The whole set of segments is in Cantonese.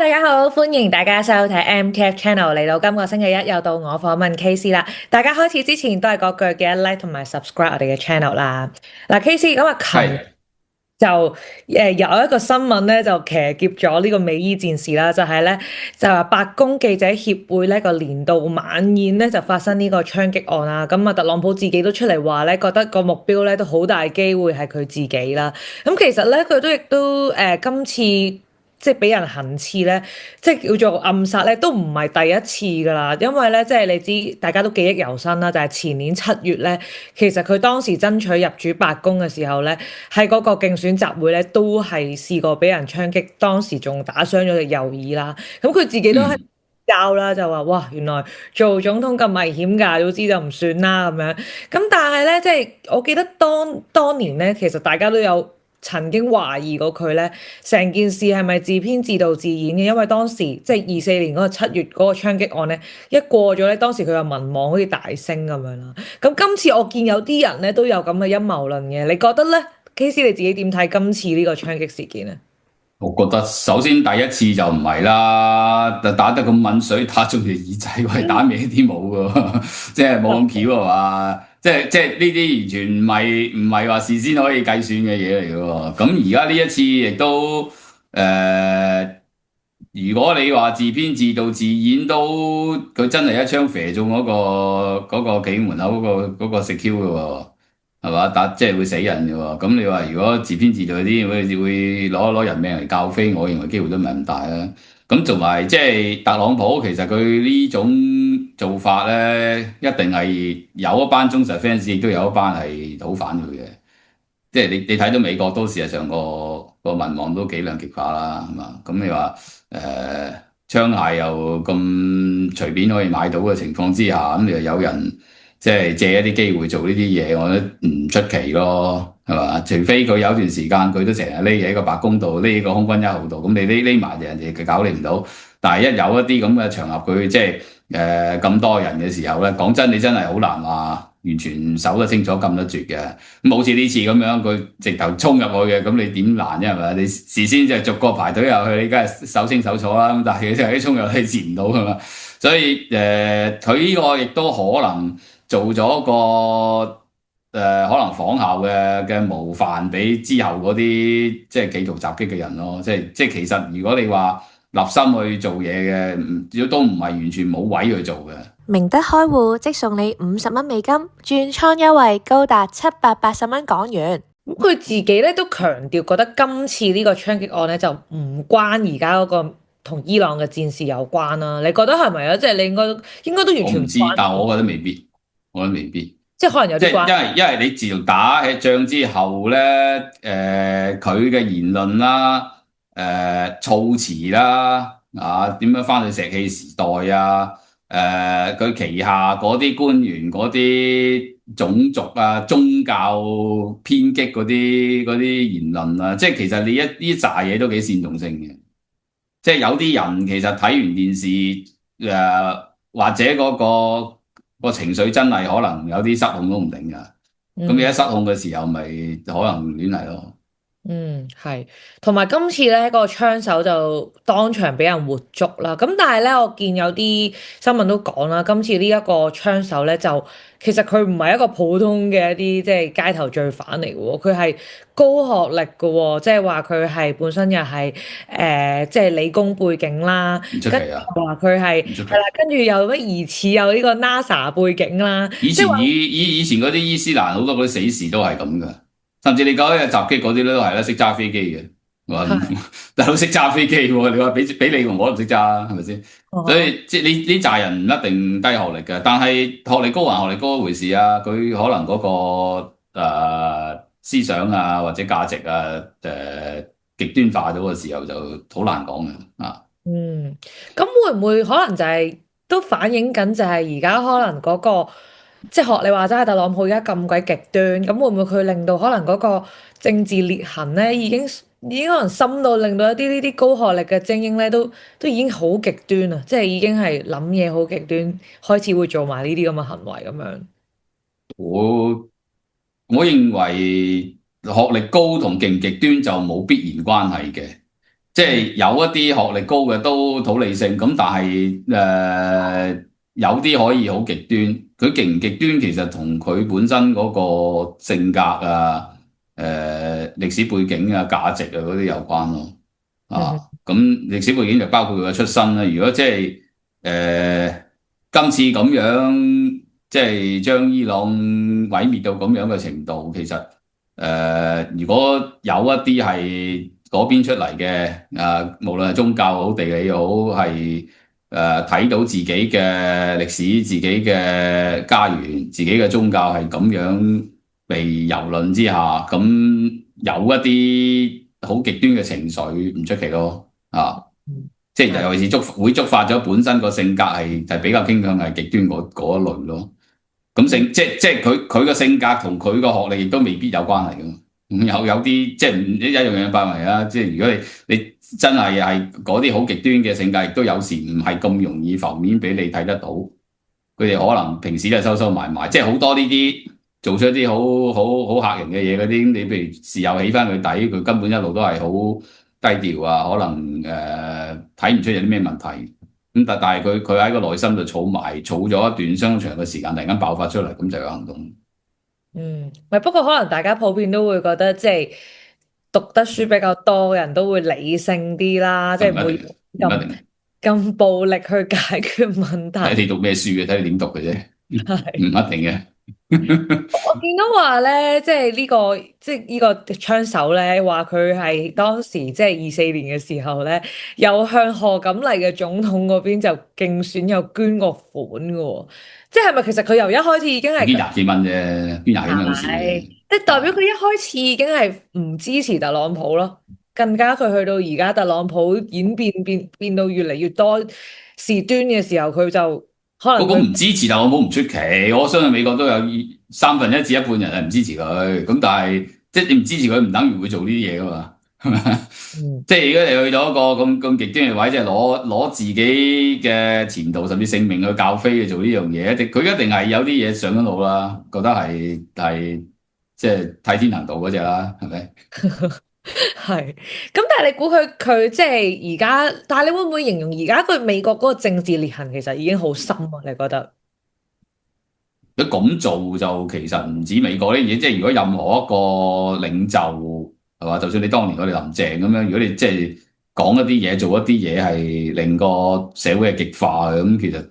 大家好，歡迎大家收睇 MCAT Channel。嚟到今個星期一，又到我訪問 KC 啦。大家開始之前都係嗰句記得 like 同埋 subscribe 我哋嘅 channel 啦。嗱，KC 咁啊，琴日係就有一個新聞咧，就騎劫咗呢個美伊戰士啦，就係咧就話白宮記者協會呢個年度晚宴咧就發生呢個槍擊案啦。咁啊，特朗普自己都出嚟話咧，覺得個目標咧都好大機會係佢自己啦。咁其實咧，佢都亦都今次即係俾人行刺咧，即係叫做暗殺咧，都唔係第一次㗎啦。因為咧，即係你知大家都記憶猶新啦，就係前年7月咧，其實佢當時爭取入主白宮嘅時候咧，喺嗰個競選集會咧，都係試過俾人槍擊，當時仲打傷咗隻右耳啦。咁佢自己都係嗯教啦，就話哇，原來做總統咁危險㗎，早知就唔算啦咁樣。咁但係咧，即係我記得當年咧，其實大家都有曾經懷疑過佢咧，成件事係咪自編自導自演嘅？因為當時即係24年嗰個7月嗰個槍擊案咧，一過咗咧，當時佢嘅民望好似大升咁樣啦。咁今次我見有啲人咧都有咁嘅陰謀論嘅，你覺得咧？KC 你自己點睇今次呢個槍擊事件啊？我覺得首先第一次就唔係啦，打得咁抿水，打中條耳仔，喂，打歪啲冇㗎，即係冇咁巧啊嘛，即係呢啲完全唔係話事先可以計算嘅嘢嚟嘅喎。咁而家呢一次亦都如果你話自編自導自演都，佢真係一槍射中嗰個企門口嗰個 secure 嘅喎。係嘛？即係會死人嘅喎。咁你話如果自編自導啲，會攞人命嚟教飛，我認為機會都唔係咁大啦。咁同埋即係特朗普，其實佢呢種做法咧，一定係有一班忠實 fans，亦都有一班係好反佢嘅。即係你睇到美國都事實上個民望都幾兩極化啦，係嘛？咁你話槍械又咁隨便可以買到嘅情況之下，咁你又有人即係借一啲機會做呢啲嘢，我覺得唔出奇咯，係嘛？除非佢有段時間佢都成日匿喺個白宮度，匿喺個空軍一號度，咁你匿埋人哋佢搞你唔到。但係一有一啲咁嘅場合，佢即係咁多人嘅時候咧，講真，你真係好難話完全守得清楚、撳得絕嘅。咁好似呢次咁樣，佢直頭衝入去嘅，咁你點難啫？係咪？你事先就逐個排隊入去，你梗係守清守楚啦。咁但係佢就係一衝入去截唔到㗎嘛。所以佢呢個亦都可能做咗個可能仿效嘅模範俾之後嗰啲即係企圖襲擊嘅人咯。即係其實如果你話立心去做嘢嘅，都唔係完全冇位去做嘅。明德開戶即送你50蚊美金，轉倉優惠高達780蚊港元。咁佢自己咧都強調，覺得今次呢個槍擊案咧就唔關而家嗰個同伊朗嘅戰事有關啦。你覺得係咪啊？即係你應該都完全唔我唔知，關，但係我覺得未必，我覺得未必。即係可能有即係啲關。因為你自從打起仗之後咧，佢嘅言論啦，措辭啦，啊點樣翻去石器時代啊，佢旗下嗰啲官員嗰啲種族啊、宗教偏激嗰啲言論啊，即係其實你呢扎嘢都幾煽動性嘅。即係有啲人其實睇完電視或者個情緒真係可能有啲失控都唔定㗎。咁你一嗯。失控嘅時候，咪可能亂嚟咯。嗯，係，同埋今次咧，個槍手就當場俾人活捉啦。咁但係咧，我見有啲新聞都講啦，今次呢一個槍手咧，就其實佢唔係一個普通嘅一啲即係街頭罪犯嚟嘅喎，佢係高學歷嘅喎，即係話佢係本身又係即係理工背景啦，跟住唔出奇啊，話佢係唔出奇。係啦，跟住又乜疑似有呢個 NASA 背景啦，即係話。以前嗰啲伊斯蘭好多嗰啲死士都係咁㗎，甚至你講嘅襲擊嗰啲都係啦，識揸飛機嘅。話大佬識揸飛機喎，你話俾你同我都唔識揸，係咪先？所哦。以即係呢扎人唔一定低學歷嘅，但係學歷高還學歷高一回事啊。佢可能嗰思想啊或者價值啊極端化咗嘅時候就好難講嘅啊。嗯，咁會唔會可能就係都反映緊就係而家可能嗰個即係學你話齋，特朗普而家咁鬼極端，咁會唔會佢令到可能嗰個政治裂痕咧已經可能深到令到一啲呢啲高學歷嘅精英咧都已經好極端啦，即係已經係諗嘢好極端，開始會做埋呢啲咁嘅行為咁樣。我我認為學歷高同勁極端就冇必然關係嘅。即係有一啲學歷高嘅都好理性，咁但係有啲可以好極端，佢極唔極端其實同佢本身嗰個性格啊、歷史背景啊、價值啊嗰啲有關咯。啊，嗯哼咁歷史背景就包括佢嘅出身啦。如果即係今次咁樣，即係將伊朗毀滅到咁樣嘅程度，其實如果有一啲係嗰邊出嚟嘅，無論係宗教好、地理好，係睇到自己嘅歷史、自己嘅家園、自己嘅宗教係咁樣被蹂躪之下，咁有一啲好極端嘅情緒唔出奇咯，即係尤其是會觸發咗本身個性格係比較傾向係極端嗰一類咯。咁即係佢個性格同佢個學歷亦都未必有關係嘅。有啲即係唔一樣樣範圍啦。即係如果你真係嗰啲好極端嘅性格，亦都有時唔係咁容易浮面俾你睇得到。佢哋可能平時都係收收埋埋，即係好多呢啲做出一啲好嚇人嘅嘢嗰啲。你譬如事後起翻佢底，佢根本一路都係好低調啊，可能睇唔出有啲咩問題。咁但係佢喺個內心度儲咗一段相當長嘅時間，突然間爆發出嚟，咁就有行動。不過可能大家普遍都會覺得，即係讀得書比較多嘅人都會理性啲啦，即係唔會咁暴力去解決問題。睇你讀咩書嘅，睇你點讀嘅啫，唔一定嘅。我見到話咧，即係呢個槍手咧，話佢係當時即係24年嘅時候咧，有向賀錦麗嘅總統嗰邊就競選有捐過款嘅喎，即係咪其實佢由一開始已經係捐廿幾蚊啫，捐廿幾蚊好少嘅。即係代表佢一開始已經係唔支持特朗普咯，更加佢去到而家特朗普演變到越嚟越多事端嘅時候，佢就可能不過唔支持特朗普唔出奇，我相信美國都有1/3至1半人係唔支持佢，咁但係即係你唔支持佢唔等於會做呢啲嘢噶嘛，係咪？即係如果你去到一個咁極端嘅位，即係攞自己嘅前途甚至性命去教飛去做呢樣嘢，佢一定係有啲嘢上咗腦啦，覺得係即係替天行道嗰隻啦，係咪？係，咁但係你估佢即係而家，但係你會唔會形容而家佢美國嗰個政治裂痕其實已經好深啊？你覺得？佢咁做就其實唔止美國呢嘢，即係如果任何一個領袖係嘛，就算你當年我哋林鄭咁樣，如果你即係講一啲嘢、做一啲嘢係令個社會係極化嘅，咁其實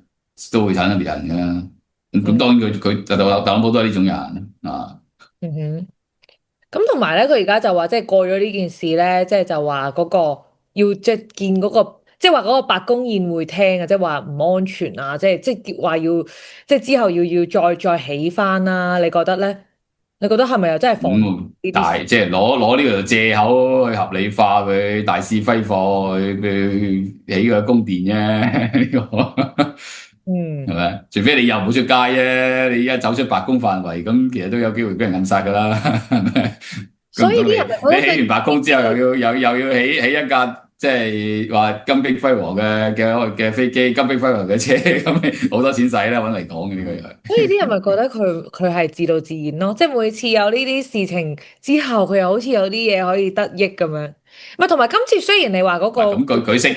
都會產生裂痕嘅。咁當然佢特朗普都係呢種人啊。嗯哼。咁同埋咧，佢而家就話即係過咗呢件事咧，即係就話嗰個要即係見嗰個，即係話嗰個白宮宴會廳啊，即係話唔安全啊，即係話要即係之後要再起翻啦。你覺得咧？你覺得係咪又真係防呢啲事？即係攞呢個借口去合理化佢大肆揮霍去起個宮殿啫，呢個係咪？除非你又唔好出街啫，你而家走出白宮範圍，咁其實都有機會俾人暗殺噶啦，係咪？所以啲人你起完白宮之後，又要起一架即係話金碧輝煌嘅飛機、金碧輝煌嘅車，咁好多錢使啦，搵嚟講嘅呢個又係。所以啲人咪覺得佢係自導自演咯，即係每次有呢啲事情之後，佢又好似有啲嘢可以得益咁樣。咪同埋今次雖然你話嗰個咁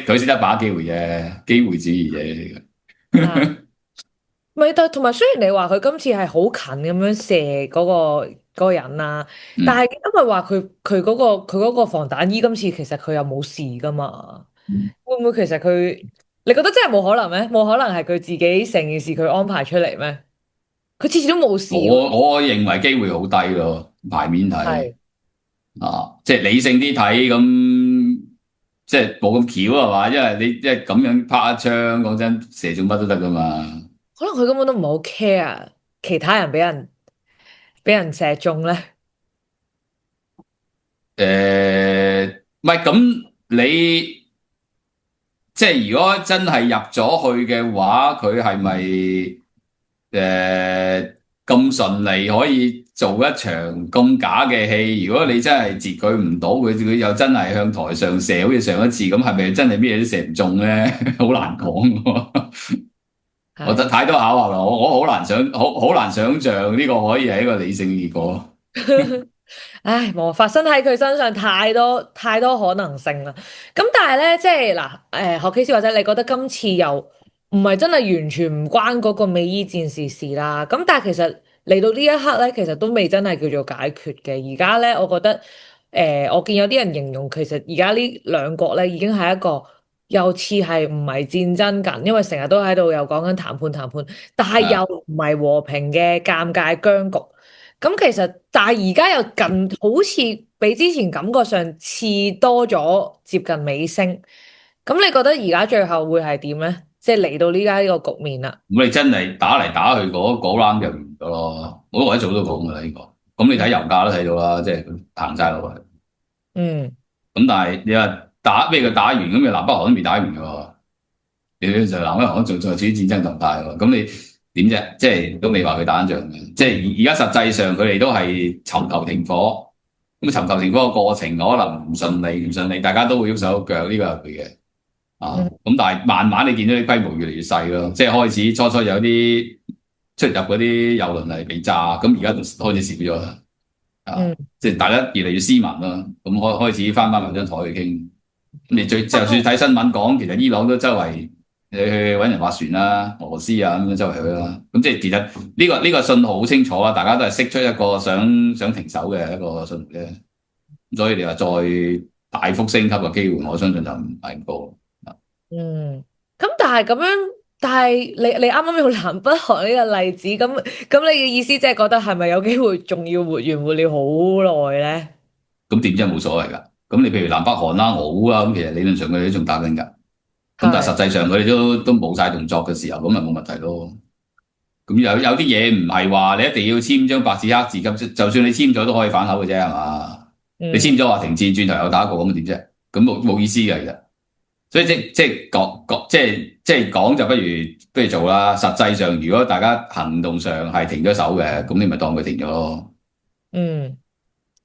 佢識得把握機會啫，機會主義啫。咪但同埋雖然你話佢今次係好近咁樣射嗰個人啦，但係因為話佢嗰個防彈衣今次其實佢又冇事噶嘛，會唔會其實你覺得真係冇可能咩？冇可能係佢自己成件事佢安排出嚟咩？佢次次都冇事喎。我認為機會好低咯，牌面睇係即係理性啲睇咁，即係冇咁巧係嘛？因為你即係咁樣拍一槍，講真射中乜都得噶嘛。可能佢根本都唔係好 care 其他人俾人射中咧。唔係咁你即係如果真係入咗去嘅話，佢係咪咁順利可以做一場咁假嘅戲？如果你真係截佢唔到，佢又真係向台上射，好似上一次咁，係咪真係咩都射唔中咧？好難講喎。我覺得太多巧合啦，我好難想像呢個可以係一個理性結果。唉，冇發生喺佢身上太多太多可能性啦。咁但係咧，即係嗱，學 K 師或者你覺得今次又唔係真係完全唔關嗰個美伊戰事事啦。咁但係其實嚟到呢一刻咧，其實都未真係叫做解決嘅。而家咧，我覺得我見有啲人形容其實而家呢兩國咧已經係一個又似係唔係戰爭緊，因為成日都喺度又講緊談判，但係又啊，唔係和平嘅尷尬僵局。咁其實，但係而家又好似比之前感覺上似多咗接近尾聲。咁你覺得而家最後會係點咧？即係嚟到呢家呢個局面啦。咁你真係打嚟打去嗰 round 就完咗咯。我一早都講噶啦呢個。咁你睇油價都睇到啦，即係行晒落去。嗯咁但係你話打咩叫打完？咁你南北韓都未打完嘅喎。你就南北韓仲在處於戰爭狀態喎。咁你點啫？即係都未話佢打仗嘅。即係而家實際上佢哋都係尋求停火。咁尋求停火嘅過程可能唔順利，大家都會喐手喐腳，呢個係佢嘅。嗯咁但係慢慢你見到啲規模越嚟越細咯，即係開始初有啲出入嗰啲郵輪係被炸，咁而家就開始少咗啦。嗯即係大家越嚟越斯文啦，咁開始翻埋張台去傾。咁你就算睇新聞講，其實伊朗都周圍你去揾人划船啦，俄羅斯啊咁樣周圍去啦。咁即係其實呢個信號好清楚啦，大家都係釋出一個想停手嘅一個信號啫。所以你話再大幅升級嘅機會，我相信就唔係咁高。嗯。咁但係咁樣，但係你啱啱用南北韓呢個例子，咁你嘅意思即係覺得係咪有機會仲要活完活了好耐咧？咁點真係冇所謂㗎。咁你譬如南北韓啦、俄烏啦，咁其實理論上佢哋都仲打緊㗎。咁但係實際上佢哋都冇晒動作嘅時候，咁咪冇問題咯。咁有啲嘢唔係話你一定要簽張白紙黑字咁，就算你簽咗都可以反口嘅啫，係嘛？你簽咗話停戰，轉頭又打過咁點啫？咁冇意思嘅其實。所以即係講就不如做啦。實際上如果大家行動上係停咗手嘅，咁你咪當佢停咗咯。嗯，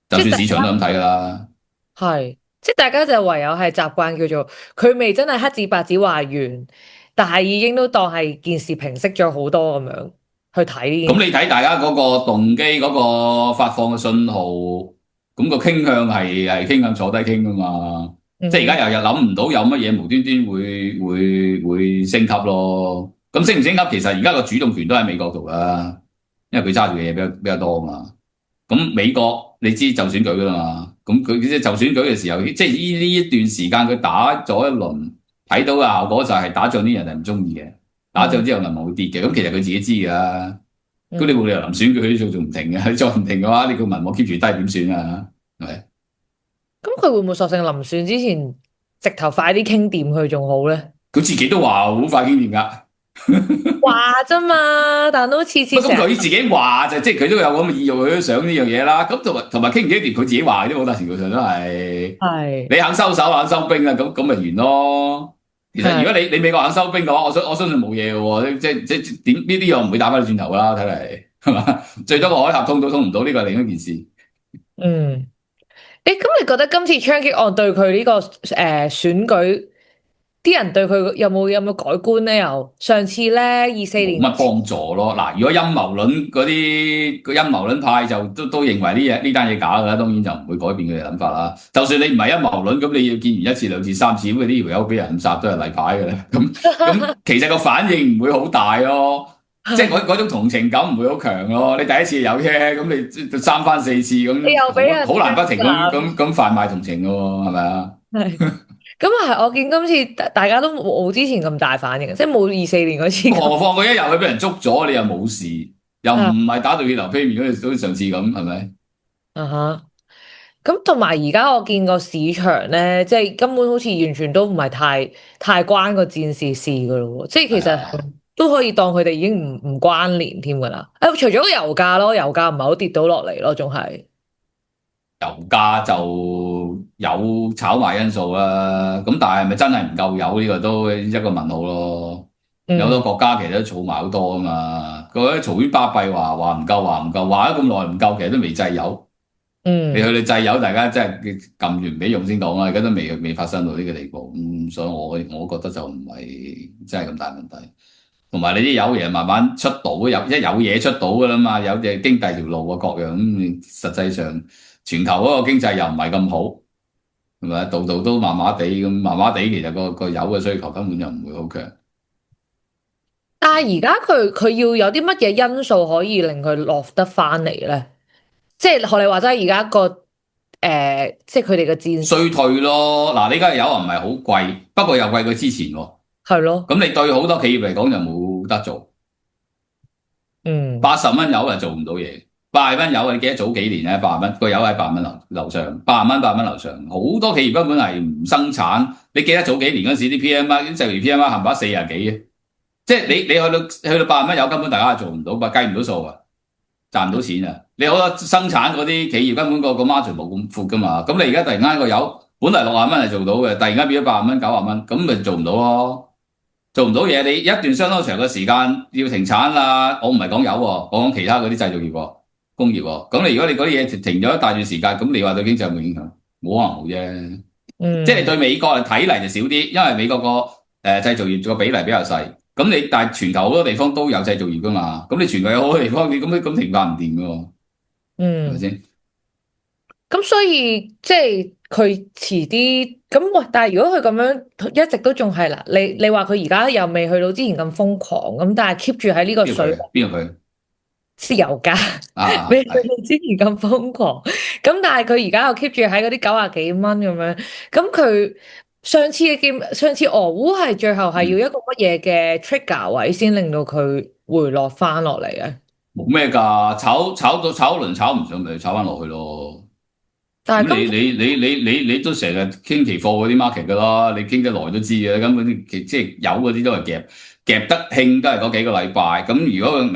就算市場都咁睇㗎啦。係，即係大家就唯有係習慣叫做佢未真係黑字白紙話完，但係已經都當係件事平息咗好多咁樣去睇呢件事。咁你睇大家嗰個動機嗰個發放嘅信號，咁個傾向係傾向坐低傾㗎嘛。即係而家又諗唔到有乜嘢無端端會升級咯。咁升唔升級其實而家個主動權都喺美國度啦，因為佢揸住嘅嘢比較多啊嘛。咁美國你知就選舉㗎啦嘛，咁佢即係就選舉嘅時候，即係呢一段時間佢打咗一輪，睇到嘅效果就係打仗啲人係唔中意嘅，打仗之後銀行會跌嘅。咁其實佢自己知㗎，咁你冇理由臨選舉佢都仲唔停嘅，再唔停嘅話，你個民望 keep 住低點算啊？係咪？咁佢會唔會索性臨選之前直頭快啲傾掂佢仲好咧？佢自己都話好快傾掂㗎。話啫嘛，但都次次咁佢自己話就即係佢都有咁嘅意欲，佢都想呢樣嘢啦。咁同埋傾唔傾掂，佢自己話嘅啫，好大程度上都係。係你肯收手，肯收兵啊，咁咪完咯。其實如果你美國肯收兵嘅話，我相信冇嘢嘅喎。即點呢啲又唔會打翻你轉頭㗎啦，睇嚟係嘛？最多個海峽通都通唔到，呢個係另一件事。嗯。咁你覺得今次槍擊案對佢呢個選舉，啲人對佢有冇改觀咧？又上次咧24年冇乜幫助咯。嗱，如果陰謀論嗰啲個陰謀論派就都認為呢單嘢假㗎啦，當然就唔會改變佢哋諗法啦。就算你唔係陰謀論，咁你要見完一次、兩次、三次，咁呢條友俾人暗殺都係例牌嘅啦。咁其實個反應唔會好大咯，即係嗰種同情感唔會好強咯。你第一次有啫，咁你三番四次咁，你又俾人好難不停咁販賣同情嘅喎，係咪啊？係咁啊！我見今次大家都冇之前咁大反應，即係冇24年嗰次咁。何況佢一入去俾人捉咗，你又冇事，又唔係打到血流披面，好似上次咁，係咪？啊哈！咁同埋而家我見個市場咧，即係根本好似完全都唔係太關個戰事事噶咯喎，即係其實都可以當佢哋已經唔關聯添噶啦。除咗個油價咯，油價唔係好跌到落嚟咯，仲係。油價就有炒賣因素啦，咁但係咪真係唔夠油呢個都一個問號咯。有好多國家其實都儲埋好多啊嘛，嗰啲嘈喧巴閉話唔夠，話咗咁耐唔夠，其實都未製油。你去到製油，大家真係撳完唔俾用先講啦，而家都未發生到呢個地步。所以我覺得就唔係真係咁大問題。同埋你啲有嘢慢慢出到，有嘢出到噶啦嘛，有隻經第二條路啊各樣咁，實際上全球嗰個經濟又唔係咁好，係咪？度度都麻麻地咁，麻麻地其實個油嘅需求根本就唔會好強。但係而家佢要有啲乜嘢因素可以令佢落得翻嚟咧？即係學你話齋，而家即係佢哋嘅戰衰退咯。嗱，你而家油唔係好貴，不過又貴過之前喎。係咯，咁你對好多企業嚟講就冇得做。嗯80蚊油就做唔到嘢，80蚊油你記得早幾年咧，80蚊個油喺80蚊樓上，80蚊樓上，好多企業根本係唔生產。你記得早幾年嗰時啲 PMI，就如 PMI 冚唪唥40幾嘅，即係你去到80蚊油根本大家係做唔到，計唔到數啊，賺唔到錢啊！你好多生產嗰啲企業根本個 margin 冇咁闊噶嘛，咁你而家突然間個油本嚟60蚊係做到嘅，突然間變咗80蚊、90蚊，咁咪做唔到咯。做唔到嘢，你一段相當長嘅時間要停產啦。我唔係講油喎，我講其他嗰啲製造業喎、工業喎。咁你如果你嗰啲嘢停咗一大段時間，咁你話對經濟有冇影響？冇可能冇啫。即係你對美國睇嚟就少啲，因為美國個製造業個比例比較細。咁你但係全球好多地方都有製造業噶嘛。咁你全球有好多地方，你咁停法唔掂噶喎，係咪先？咁所以即係佢遲啲咁喂，但係如果佢咁樣一直都仲係啦，你話佢而家又未去到之前咁瘋狂咁，但係 keep 住喺呢個水邊個佢即係油價啊？未去到之前咁瘋狂，咁但係佢而家又 keep 住喺嗰啲90幾蚊咁樣，咁佢上次俄烏係最後係要一個乜嘢嘅 trigger 位先令到佢回落翻落嚟嘅？冇咩㗎，炒一輪炒唔上咪炒翻落去咯。咁但係你都成日傾期貨嗰啲 market 噶啦，你傾得耐都知嘅，根本即係有嗰啲都係夾得興，都係嗰幾個禮拜。咁如果佢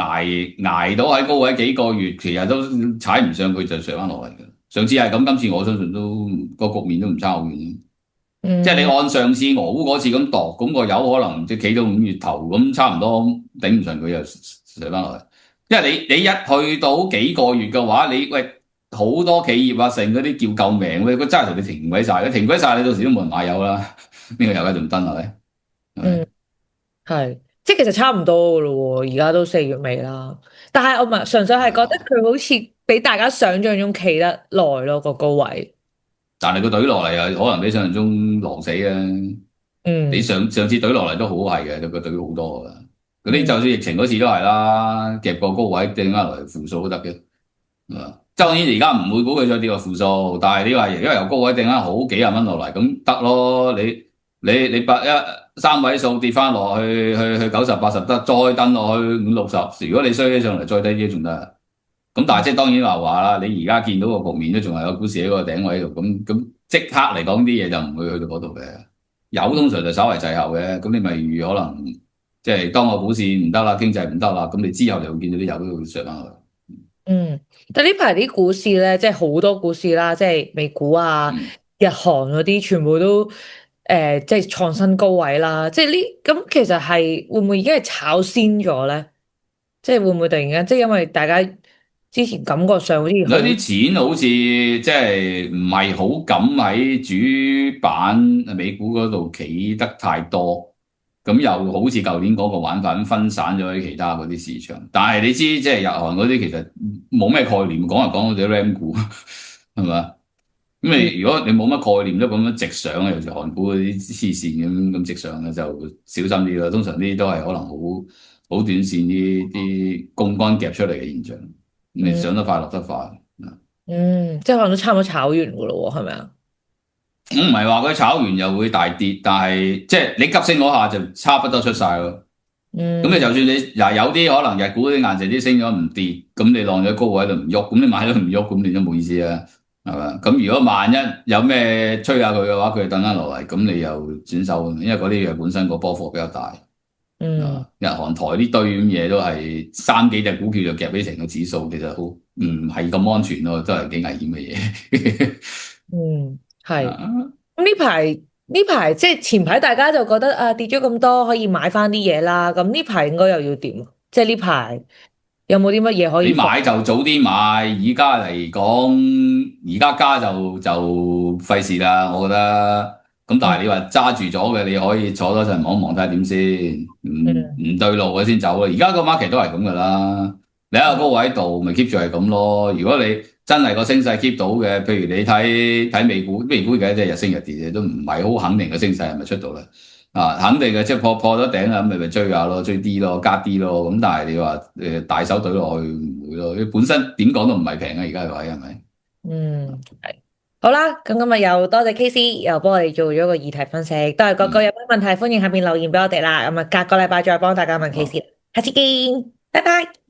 捱到喺高位幾個月，其實都踩唔上佢就上翻落嚟嘅。上次係咁，今次我相信都個局面都唔差好遠。即係你按上次俄烏嗰次咁度，咁個油可能即係企到5月頭咁，差唔多頂唔順佢又上翻落嚟。因為你一去到幾個月嘅話，你喂。好多企業啊，成嗰啲叫救命咧，佢真係同你停鬼晒，停鬼晒，你到時都冇人買油啦。邊個油價仲登啊？嗯，係，即係其實差唔多噶咯喎，而家都4月尾啦。但係我唔係純粹係覺得佢好似比大家想象中企得耐咯，個高位。但係個隊落嚟啊，可能比想象中狼死啊。你上次隊落嚟都好係嘅，個隊好多噶。嗰啲就算疫情嗰次都係啦，夾個高位掟翻落嚟負數都得嘅。當然而家唔會估佢再跌落負數，但係你話因為由高位掟翻好幾廿蚊落嚟，咁得咯。你三位數跌翻落去90、80得，再登落去50、60。如果你衰起上嚟再低啲仲得。咁但係即係當然話啦，你而家見到個局面都仲係有股市喺個頂位度，咁即刻嚟講啲嘢就唔會去到嗰度嘅。有通常就稍為滯後嘅，咁你咪預可能即係當個股市唔得啦，經濟唔得啦，咁你之後就會見到啲油都會上翻去。但呢排啲股市咧，即係好多股市啦，即係美股啊、日韓嗰啲，全部都即係創新高位啦。即係咁，其實係會唔會已經係炒先咗咧？即係會唔會突然間，即係因為大家之前感覺上好似有啲錢好似即係唔係好敢喺主板美股嗰度企得太多。咁又好似舊年嗰個玩法咁分散咗喺其他嗰啲市場，但係你知即係日韓嗰啲其實冇咩概念，講嚟講去啲 RAM 股係嘛？咁你如果你冇乜概念都咁樣直上，尤其韓股嗰啲黐線咁直上嘅，就小心啲啦。通常呢啲都係可能好短線啲槓桿夾出嚟嘅現象，你上得快落得快。即係可能都差唔多炒完噶咯喎，係咪啊？唔係話佢炒完又會大跌，但係即係你急升嗰下就差不多出晒咯。咁你就算你有啲可能日股啲硬淨啲升咗唔跌，咁你晾咗高位度唔喐，咁你買咗唔喐，咁你都冇意思啊，係嘛？咁如果萬一有咩吹下佢嘅話，佢等翻落嚟，咁你又轉手，因為嗰啲嘢本身個波幅比較大。日韓台呢堆咁嘢都係3幾隻股票就夾起成個指數，其實好唔係咁安全咯，都係幾危險嘅嘢。係。呢排即係前排大家就覺得啊跌咗咁多，可以買翻啲嘢啦。咁呢排應該又要點？即係呢排有冇啲乜嘢可以？你買就早啲買，而家嚟講，而家加就費事啦。我覺得咁但係你話揸住咗嘅，你可以坐多陣望一望睇下點先，唔對路嘅先走咯。而家個 market 都係咁噶啦，你喺個高位度咪 keep 住係咁咯。如果你真係個升勢 keep 到嘅，譬如你睇美股，美股而家即係日升日跌嘅，都唔係好肯定個升勢係咪出到啦。肯定嘅，即係破咗頂啦，咁咪追下咯，追啲咯，加啲咯。咁但係你話大手懟落去唔會咯，本身點講都唔係平啊，而家個位係咪？係。好啦，咁今日又多謝 KC，又幫我哋做咗個議題分析，都係個有咩問題歡迎下邊留言俾我哋啦。咁啊，隔個禮拜再幫大家問 KC，下次見，拜拜。